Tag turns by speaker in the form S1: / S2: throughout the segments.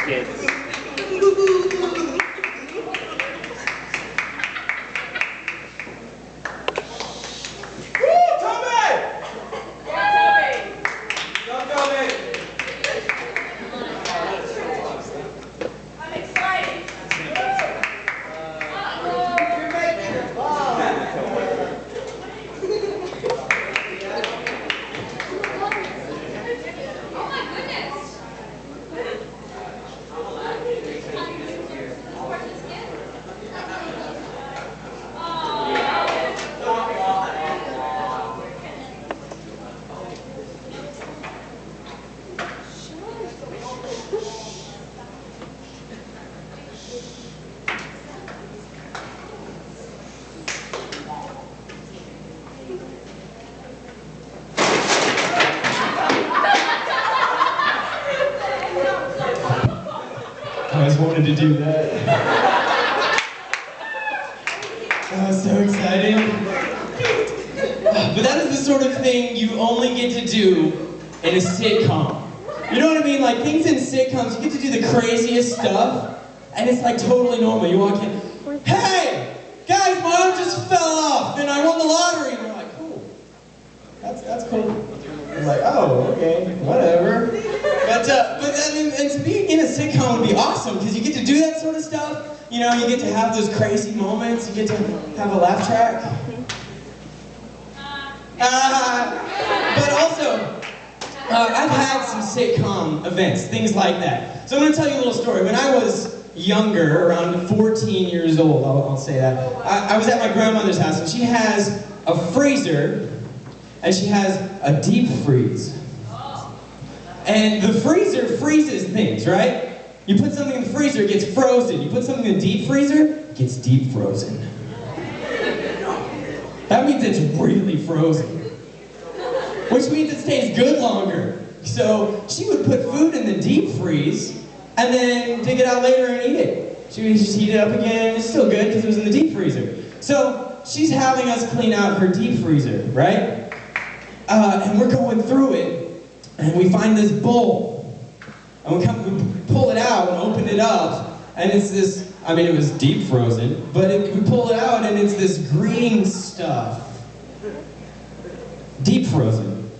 S1: kids.
S2: I always wanted to do that. Oh, so exciting. But that is the sort of thing you only get to do in a sitcom. You know what I mean? Like, things in sitcoms, you get to do the craziest stuff, and it's like totally normal. You walk in, hey, guys, my arm just fell off, and I won the lottery. And they're like, cool. That's cool. I'm like, oh, okay, whatever. But and to be in a sitcom would be awesome, because you get to do that sort of stuff. You know, you get to have those crazy moments. You get to have a laugh track. But also, I've had some sitcom events, things like that. So I'm going to tell you a little story. When I was younger, around 14 years old, I'll say that, I was at my grandmother's house, and she has a freezer, and she has a deep freeze. And the freezer freezes things, right? You put something in the freezer, it gets frozen. You put something in the deep freezer, it gets deep frozen. That means it's really frozen. Which means it stays good longer. So she would put food in the deep freeze, and then dig it out later and eat it. She would just heat it up again, it's still good because it was in the deep freezer. So she's having us clean out her deep freezer, right? And we're going through it, and we find this bowl. And we pull it out and open it up, and it's this, I mean, it was deep frozen, but we pull it out and it's this green stuff. Deep frozen.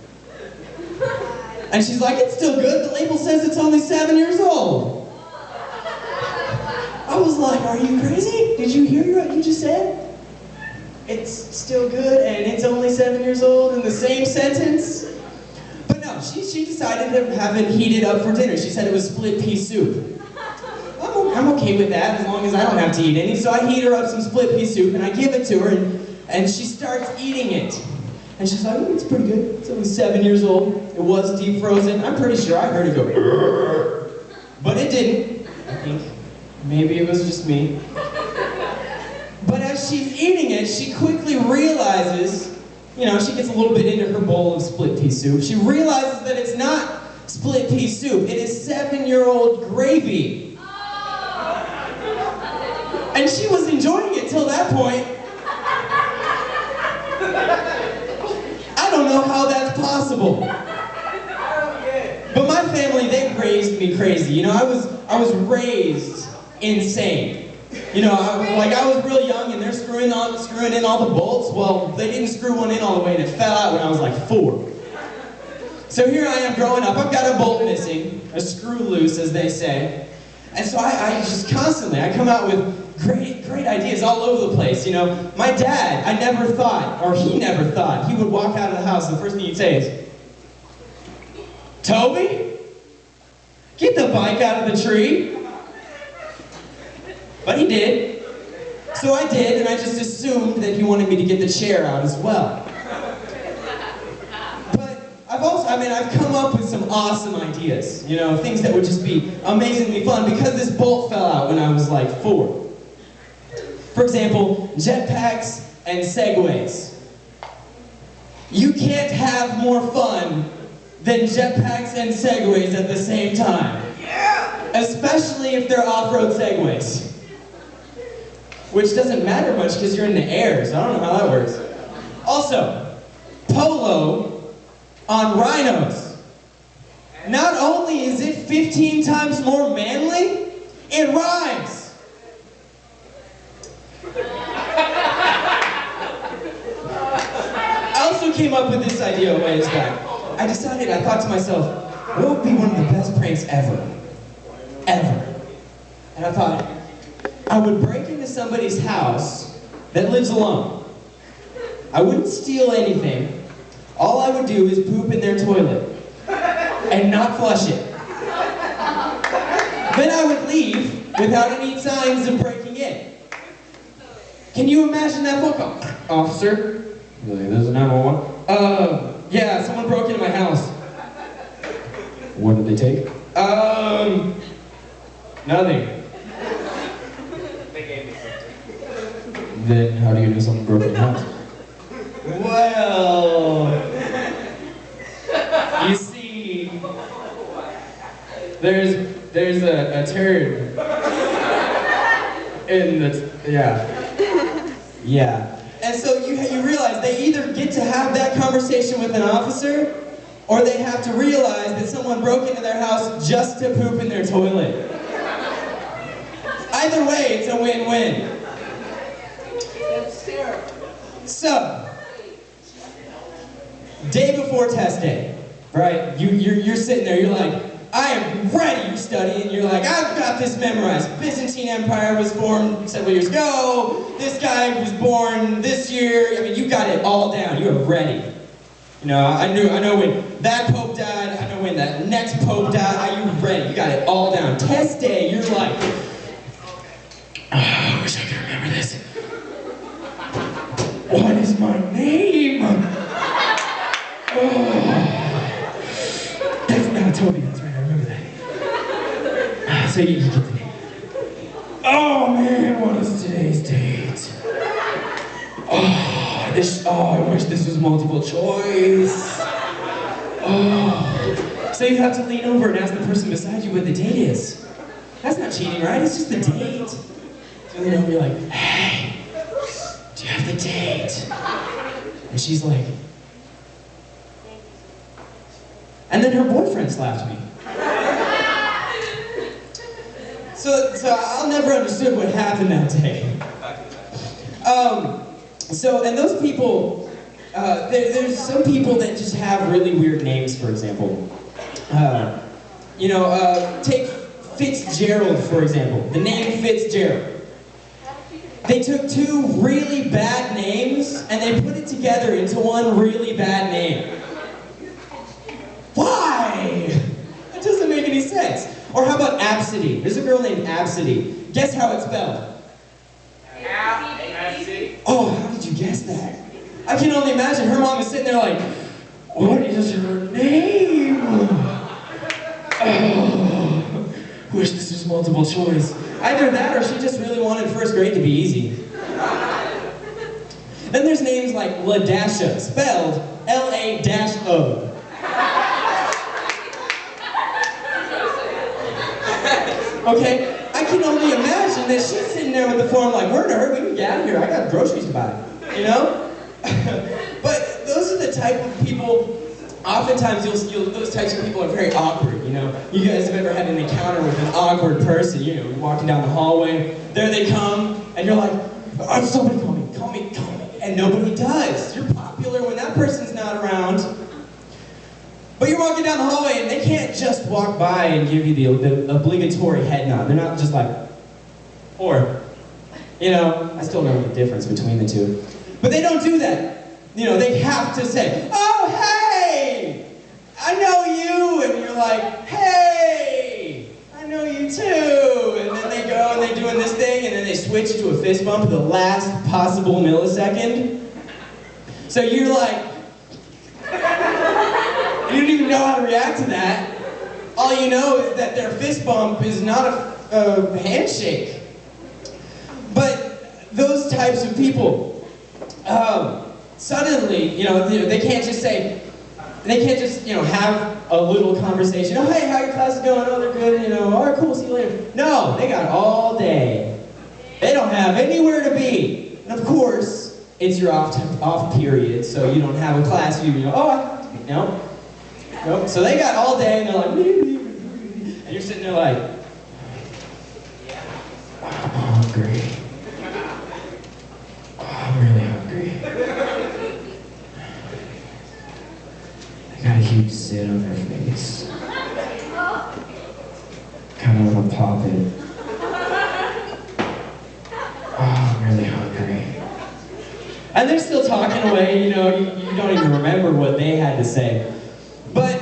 S2: And she's like, it's still good, the label says it's only 7 years old. I was like, are you crazy? Did you hear what you just said? It's still good and it's only 7 years old in the same sentence? But no, she decided to have it heated up for dinner. She said it was split pea soup. I'm okay with that as long as I don't have to eat any. So I heat her up some split pea soup and I give it to her, and she starts eating it. And she's like, it's pretty good. It's only 7 years old. It was deep frozen. I'm pretty sure I heard it go, "Rrr." But it didn't. I think maybe it was just me. But as she's eating it, she quickly realizes, you know, she gets a little bit into her bowl of split pea soup. She realizes that it's not split pea soup. It is 7-year-old gravy. And she was enjoying it till that point. I don't know how that's possible. But my family, they raised me crazy. You know, I was raised insane. You know, I was real young and they're screwing in all the bolts. Well, they didn't screw one in all the way and it fell out when I was like 4. So here I am growing up. I've got a bolt missing, a screw loose, as they say. And so I just constantly, I come out with great ideas all over the place. You know, my dad, I never thought, or he never thought, he would walk out of the house and the first thing he'd say is, Toby, get the bike out of the tree. But he did. So I did, and I just assumed that he wanted me to get the chair out as well. But I've come up with some awesome ideas, you know, things that would just be amazingly fun because this bolt fell out when I was like 4. For example, jetpacks and segways. You can't have more fun than jetpacks and segways at the same time. Yeah! Especially if they're off-road segways. Which doesn't matter much because you're in the air, so I don't know how that works. Also, polo on rhinos. Not only is it 15 times more manly? It rhymes. I also came up with this idea a ways back. I thought to myself, what would be one of the best pranks ever? Ever. And I thought, I would break into somebody's house that lives alone. I wouldn't steal anything. All I would do is poop in their toilet and not flush it. Then I would leave without any signs of breaking in. Can you imagine that phone call? Officer? Really, this is 911? Yeah, someone broke into my house. What did they take? Nothing. They gave me something. Then how do you know someone broke into your house? Well, you see, there's a turd in the, yeah. And so you realize they either get to have that conversation with an officer, or they have to realize that someone broke into their house just to poop in their toilet. Either way, it's a win-win. So, day before test day, right? You're sitting there, you're like, I am ready, you're studying, you're like, I've got this memorized. Byzantine Empire was formed several years ago, this guy was born this year, I mean, you got it all down, you are ready. You know, I know when that Pope died, I know when that next Pope died, are you ready? You got it all down. Test day, you're like, I wish I could remember this. What is my name? That's not Toby, that's right, I remember that. So you get the name. Oh man, what is today's date? I wish this was multiple choice. So you have to lean over and ask the person beside you what the date is. That's not cheating, right? It's just the date. So you lean over and you're like, hey, do you have the date? And she's like, and then her boyfriend slapped me. So I'll never understood what happened that day. And those people, there's some people that just have really weird names, for example. Take Fitzgerald, for example. The name Fitzgerald. They took two really bad names and they put it together into one really bad name. Why? That doesn't make any sense. Or how about Absidy? There's a girl named Absidy. Guess how it's spelled? Oh, how did you guess that? I can only imagine her mom is sitting there like, what is her name? Oh, wish this was multiple choice. Either that or she just really wanted first grade to be easy. Then there's names like Ladasha, spelled L-A-O. Okay? I can only imagine that she's sitting there with the form like, we're in a hurry, we can get out of here, I got groceries to buy, you know? But those are the type of people, oftentimes those types of people are very awkward, you know? You guys have ever had an encounter with an awkward person, you know, you're walking down the hallway, there they come, and you're like, oh, somebody call me, and nobody does. You're popular when that person's not around. But you're walking down the hallway and they can't just walk by and give you the obligatory head nod. They're not just like, or, you know, I still know the difference between the two. But they don't do that. You know, they have to say, oh, hey, I know you. And you're like, hey, I know you too. And then they go and they're doing this thing and then they switch to a fist bump at the last possible millisecond. So you're like, you don't even know how to react to that. All you know is that their fist bump is not a handshake. But those types of people, suddenly, you know, they can't just say, they can't just, you know, have a little conversation. Oh, hey, how your class is going? Oh, they're good, you know, all right, cool, see you later. No, they got all day. They don't have anywhere to be. And of course, it's your off period, so you don't have a class, you know, oh, no. Nope. So they got all day and they're like, you're like, I'm hungry. Oh, I'm really hungry. I got a huge zit on her face. Kind of want to pop it. Oh, I'm really hungry. And they're still talking away, you know, you don't even remember what they had to say. But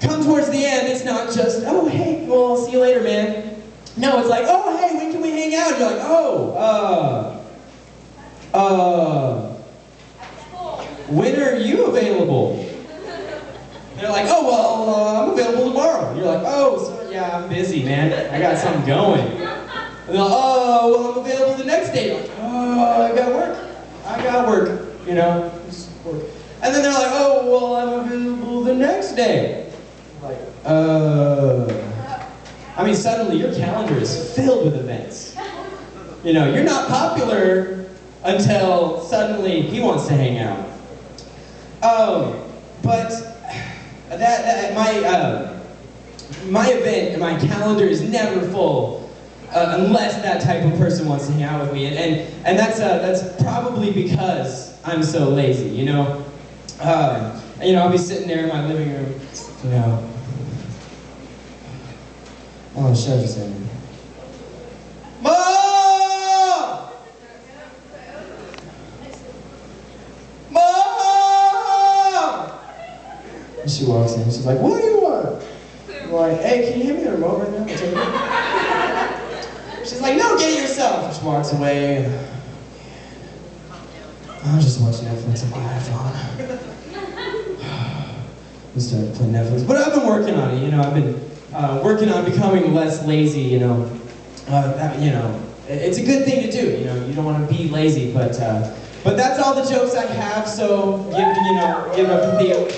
S2: come towards the end, it's not just, oh, hey, well, see you later, man. No, it's like, oh, hey, when can we hang out? You're like, when are you available? They're like, oh, well, I'm available tomorrow. You're like, oh, sorry, yeah, I'm busy, man. I got something going. And they're like, oh, well, I'm available the next day. You're like, oh, I got work, you know, just work. And then they're like, oh, well, I'm available the next day. Like, I mean, suddenly your calendar is filled with events. You know, you're not popular until suddenly he wants to hang out. But my event and my calendar is never full unless that type of person wants to hang out with me, and that's probably because I'm so lazy, you know. I'll be sitting there in my living room, you know. Oh, shut up, Sam. Mom! Mom! And she walks in. She's like, "What do you want?" I'm like, "Hey, can you hand me the remote right now?" She's like, "No, get it yourself." She walks away. I was just watching Netflix on my iPhone. I started playing Netflix, but I've been working on it. You know, I've been working on becoming less lazy. You know, it's a good thing to do. You know, you don't want to be lazy, but that's all the jokes I have. So give it up for Theo.